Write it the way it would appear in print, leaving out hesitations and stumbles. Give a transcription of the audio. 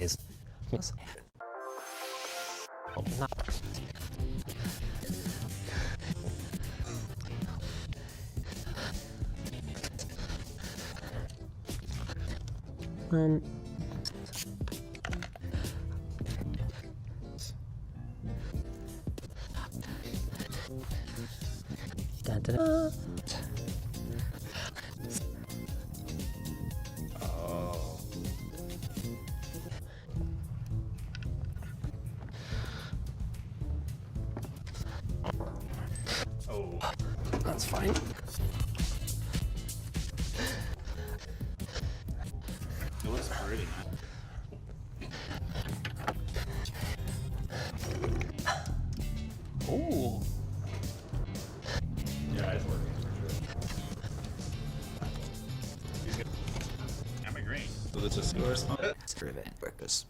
is not. Dun, dun, dun. Oh. That's fine. It looks pretty. Ooh. Yeah, it's working for sure. He's good. I'm agreeing. So let's just go. Breakfast.